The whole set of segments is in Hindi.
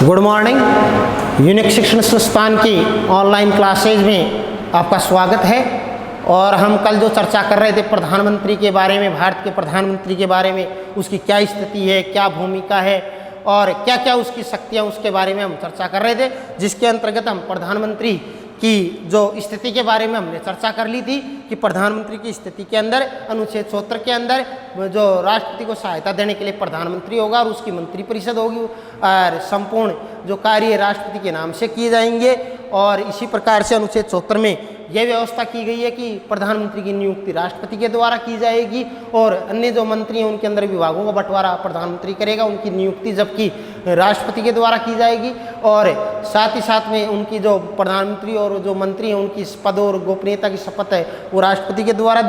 Good morning. यूनिक शिक्षण संस्थान की ऑनलाइन क्लासेज में आपका स्वागत है। और हम कल जो चर्चा कर रहे थे प्रधानमंत्री के बारे में, भारत के प्रधानमंत्री के बारे में, उसकी क्या स्थिति है, क्या भूमिका है और क्या क्या उसकी शक्तियाँ, उसके बारे में हम चर्चा कर रहे थे, जिसके अंतर्गत हम प्रधानमंत्री की जो स्थिति के बारे में हमने चर्चा कर ली थी कि प्रधानमंत्री की स्थिति के अंदर अनुच्छेद 70 के अंदर जो राष्ट्रपति को सहायता देने के लिए प्रधानमंत्री होगा और उसकी मंत्रिपरिषद होगी और संपूर्ण जो कार्य राष्ट्रपति के नाम से किए जाएंगे। और इसी प्रकार से अनुच्छेद 70 में यह व्यवस्था की गई है कि प्रधानमंत्री की नियुक्ति राष्ट्रपति के द्वारा की जाएगी और अन्य जो मंत्री हैं उनके अंदर विभागों का बंटवारा प्रधानमंत्री करेगा, उनकी नियुक्ति जबकि राष्ट्रपति के द्वारा की जाएगी। और साथ ही साथ में उनकी जो प्रधानमंत्री और जो मंत्री हैं उनकी पद और गोपनीयता की शपथ है वो राष्ट्रपति के द्वारा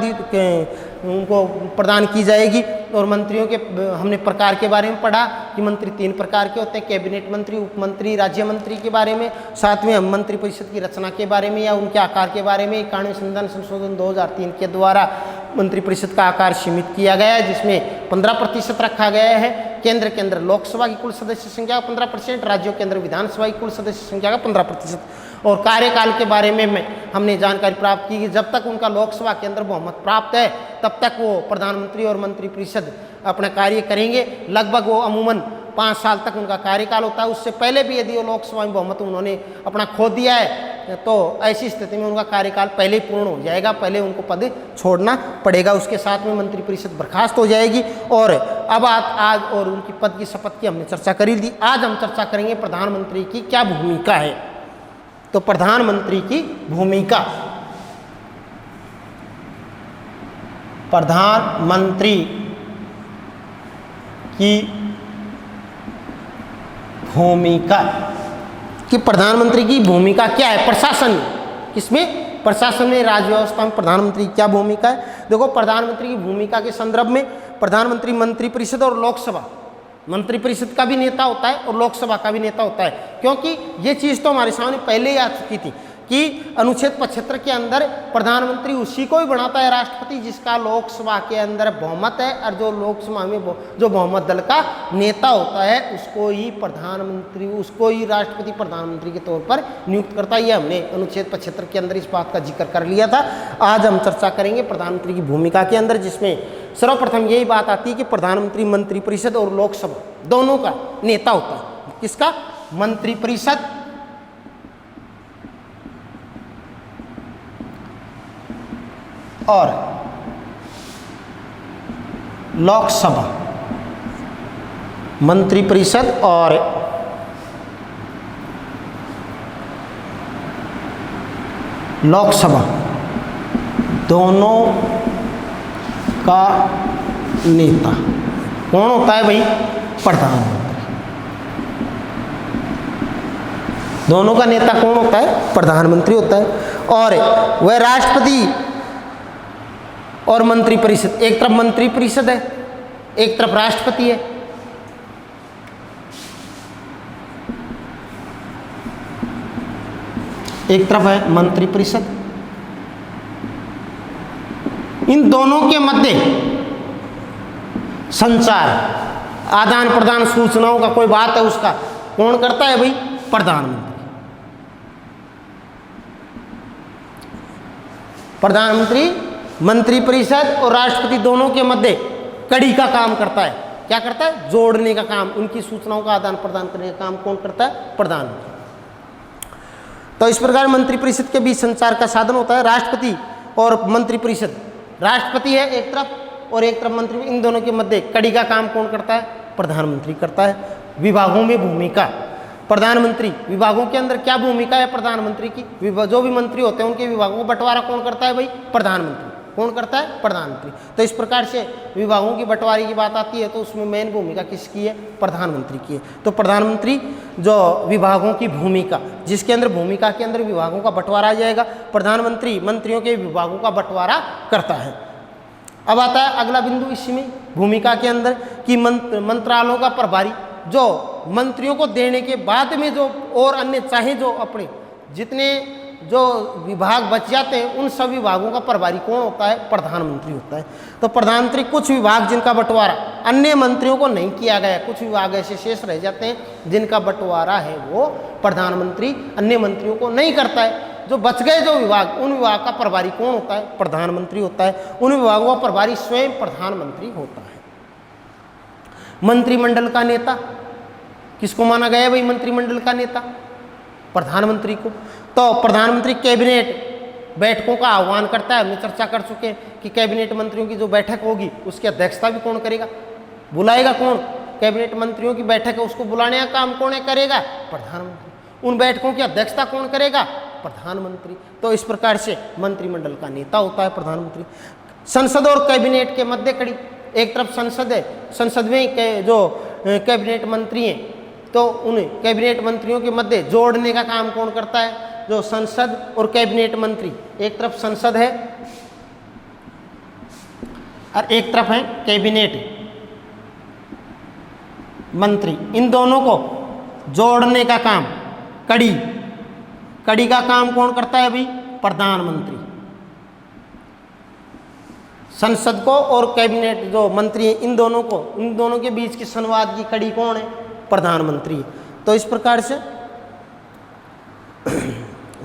उनको प्रदान की जाएगी। और मंत्रियों के हमने प्रकार के बारे में पढ़ा कि मंत्री 3 प्रकार के होते हैं, कैबिनेट मंत्री, उप मंत्री, राज्य मंत्री के बारे में। साथ में हम मंत्रिपरिषद की रचना के बारे में या उनके आकार के बारे में 91वें संविधान संशोधन 2003 के द्वारा मंत्रिपरिषद का आकार सीमित किया गया है, जिसमें 15% रखा गया है। केंद्र के अंदर लोकसभा की कुल सदस्य संख्या का 15%, राज्यों के अंदर विधानसभा की कुल सदस्य संख्या का 15%। और कार्यकाल के बारे में हमने जानकारी प्राप्त की कि जब तक उनका लोकसभा के अंदर बहुमत प्राप्त है तब तक वो प्रधानमंत्री और मंत्रिपरिषद अपना कार्य करेंगे। लगभग वो अमूमन 5 साल तक उनका कार्यकाल होता है। उससे पहले भी यदि वो लोकसभा में बहुमत उन्होंने अपना खो दिया है तो ऐसी स्थिति में उनका कार्यकाल पहले ही पूर्ण हो जाएगा, पहले उनको पद छोड़ना पड़ेगा। उसके साथ में मंत्रिपरिषद बर्खास्त हो जाएगी। और अब आज और उनकी पद की शपथ की हमने चर्चा करी थी। आज हम चर्चा करेंगे प्रधानमंत्री की क्या भूमिका है। तो प्रधानमंत्री की भूमिका, प्रधानमंत्री की भूमिका कि प्रधानमंत्री की भूमिका क्या है प्रशासन में, किसमें, प्रशासन में, राज्य व्यवस्था में प्रधानमंत्री की क्या भूमिका है। देखो, प्रधानमंत्री की भूमिका के संदर्भ में प्रधानमंत्री मंत्रिपरिषद और लोकसभा, मंत्रिपरिषद का भी नेता होता है और लोकसभा का भी नेता होता है। क्योंकि ये चीज़ तो हमारे सामने पहले ही आ चुकी थी कि अनुच्छेद 75 के अंदर प्रधानमंत्री उसी को ही बनाता है राष्ट्रपति जिसका लोकसभा के अंदर बहुमत है, और जो लोकसभा में जो बहुमत दल का नेता होता है उसको ही प्रधानमंत्री, उसको ही राष्ट्रपति प्रधानमंत्री के तौर पर नियुक्त करता है। ये हमने अनुच्छेद 75 के अंदर इस बात का जिक्र कर लिया था। आज हम चर्चा करेंगे प्रधानमंत्री की भूमिका के अंदर, जिसमें सर्वप्रथम यही बात आती है कि प्रधानमंत्री मंत्रिपरिषद और लोकसभा दोनों का नेता होता है। किसका, मंत्रिपरिषद और लोकसभा, मंत्रिपरिषद और लोकसभा दोनों का नेता कौन होता है भाई, प्रधानमंत्री। दोनों का नेता कौन होता है, प्रधानमंत्री होता है। और वह राष्ट्रपति और मंत्रिपरिषद, एक तरफ मंत्रिपरिषद है एक तरफ राष्ट्रपति है। एक तरफ है मंत्रिपरिषद, इन दोनों के मध्य संचार, आदान प्रदान सूचनाओं का कोई बात है उसका कौन करता है भाई, प्रधानमंत्री। प्रधानमंत्री मंत्रिपरिषद और राष्ट्रपति दोनों के मध्य कड़ी का काम करता है। क्या करता है, जोड़ने का काम, उनकी सूचनाओं का आदान प्रदान करने का काम कौन करता है, प्रधानमंत्री। तो इस प्रकार मंत्रिपरिषद के बीच संचार का साधन होता है राष्ट्रपति और मंत्रिपरिषद। राष्ट्रपति है एक तरफ और एक तरफ मंत्री, इन दोनों के मध्य कड़ी का काम कौन करता है, प्रधानमंत्री करता है। विभागों में भूमिका, प्रधानमंत्री विभागों के अंदर क्या भूमिका है प्रधानमंत्री की, जो भी मंत्री होते हैं उनके विभागों को बंटवारा कौन करता है भाई, प्रधानमंत्री। कौन करता है, प्रधानमंत्री। तो इस प्रकार से विभागों की बंटवारे की बात आती है तो उसमें मेन भूमिका किसकी है, प्रधानमंत्री की है। तो प्रधानमंत्री जो विभागों की भूमिका, जिसके अंदर भूमिका के अंदर विभागों का बंटवारा आ जाएगा, प्रधानमंत्री मंत्रियों के विभागों का बंटवारा करता है। अब आता है अगला बिंदु इसमें भूमिका के अंदर कि मंत्रालयों का प्रभारी, जो मंत्रियों को देने के बाद में जो और अन्य चाहे जो अपने जितने जो विभाग बच जाते हैं उन सभी विभागों का प्रभारी कौन होता है, प्रधानमंत्री होता है। तो प्रधानमंत्री कुछ विभाग जिनका बंटवारा अन्य मंत्रियों को नहीं किया गया। कुछ विभाग ऐसे शेष रह जाते हैं जिनका बंटवारा है वो प्रधानमंत्री अन्य मंत्रियों को नहीं करता है। जो बच गए जो विभाग, उन विभाग का प्रभारी कौन होता है? प्रधानमंत्री होता है। उन विभागों का प्रभारी स्वयं प्रधानमंत्री होता है। मंत्रिमंडल का नेता किसको माना गया भाई? मंत्रिमंडल का नेता प्रधानमंत्री को। तो प्रधानमंत्री कैबिनेट बैठकों का आह्वान करता है। हमने चर्चा कर चुके हैं कि कैबिनेट मंत्रियों की जो बैठक होगी उसकी अध्यक्षता भी कौन करेगा? बुलाएगा कौन? कैबिनेट मंत्रियों की बैठक है उसको बुलाने का काम कौन करेगा? प्रधानमंत्री। उन बैठकों की अध्यक्षता कौन करेगा? प्रधानमंत्री। तो इस प्रकार से मंत्रिमंडल का नेता होता है प्रधानमंत्री। संसद और कैबिनेट के मध्य कड़ी, एक तरफ संसद है, संसद में जो कैबिनेट मंत्री हैं तो उन कैबिनेट मंत्रियों के मध्य जोड़ने का काम कौन करता है? जो संसद और कैबिनेट मंत्री, एक तरफ संसद है और एक तरफ है कैबिनेट मंत्री, इन दोनों को जोड़ने का काम, कड़ी का काम कौन करता है भाई? प्रधानमंत्री। संसद को और कैबिनेट जो मंत्री हैं इन दोनों के बीच की संवाद की कड़ी कौन है? प्रधानमंत्री। तो इस प्रकार से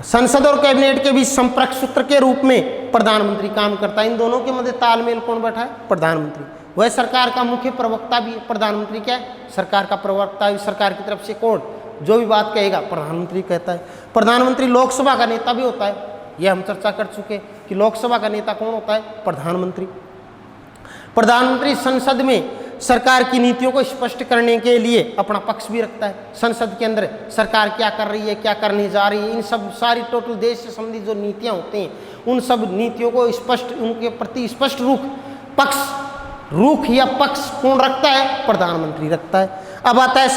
संसद और कैबिनेट के बीच संपर्क सूत्र के रूप में प्रधानमंत्री काम करता है। इन दोनों के मध्य तालमेल कौन बैठा है? प्रधानमंत्री। वह सरकार का मुख्य प्रवक्ता भी है। प्रधानमंत्री क्या है? सरकार का प्रवक्ता भी। सरकार की तरफ से कौन जो भी बात कहेगा प्रधानमंत्री कहता है। प्रधानमंत्री लोकसभा का नेता भी होता है। यह हम चर्चा कर चुके हैं कि लोकसभा का नेता कौन होता है? प्रधानमंत्री। प्रधानमंत्री संसद में सरकार की नीतियों को स्पष्ट करने के लिए अपना पक्ष भी रखता है। संसद के अंदर सरकार क्या कर रही है, क्या करने जा रही है, इन सब सारी टोटल देश से संबंधित जो नीतियां होती हैं उन सब नीतियों को स्पष्ट, उनके प्रति स्पष्ट रुख या पक्ष कौन रखता है? प्रधानमंत्री रखता है। अब आता है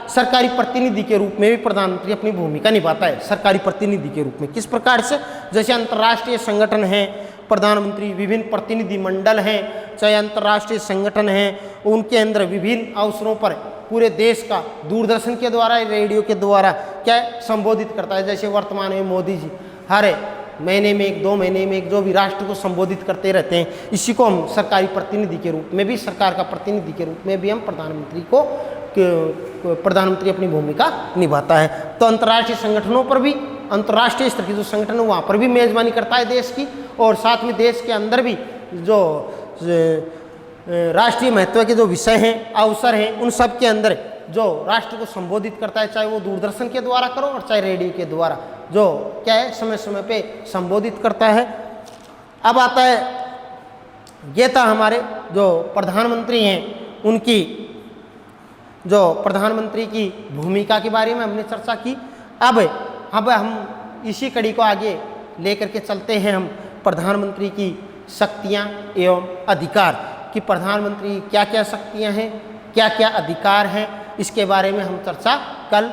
सरकारी प्रतिनिधि के रूप में भी प्रधानमंत्री अपनी भूमिका निभाता है। सरकारी प्रतिनिधि के रूप में किस प्रकार से? जैसे अंतर्राष्ट्रीय संगठन है, प्रधानमंत्री विभिन्न प्रतिनिधि मंडल हैं, चाहे अंतर्राष्ट्रीय संगठन हैं, उनके अंदर विभिन्न अवसरों पर पूरे देश का दूरदर्शन के द्वारा, रेडियो के द्वारा क्या संबोधित करता है। जैसे वर्तमान में मोदी जी हर महीने में 1-2 महीने में एक जो भी राष्ट्र को संबोधित करते रहते हैं, इसी को हम सरकारी प्रतिनिधि के रूप में भी, सरकार का प्रतिनिधि के रूप में भी हम प्रधानमंत्री अपनी भूमिका निभाता है। तो अंतर्राष्ट्रीय संगठनों पर भी, अंतर्राष्ट्रीय स्तर की जो संगठन है वहाँ पर भी मेजबानी करता है देश की, और साथ में देश के अंदर भी जो राष्ट्रीय महत्व के जो विषय हैं, अवसर हैं, उन सब के अंदर जो राष्ट्र को संबोधित करता है, चाहे वो दूरदर्शन के द्वारा करो और चाहे रेडियो के द्वारा, जो क्या है समय समय पे संबोधित करता है। अब आता है, ये था हमारे जो प्रधानमंत्री हैं उनकी, जो प्रधानमंत्री की भूमिका के बारे में हमने चर्चा की। अब हम इसी कड़ी को आगे लेकर के चलते हैं हम प्रधानमंत्री की शक्तियां एवं अधिकार, कि प्रधानमंत्री क्या क्या शक्तियां हैं, क्या क्या अधिकार हैं, इसके बारे में हम चर्चा कल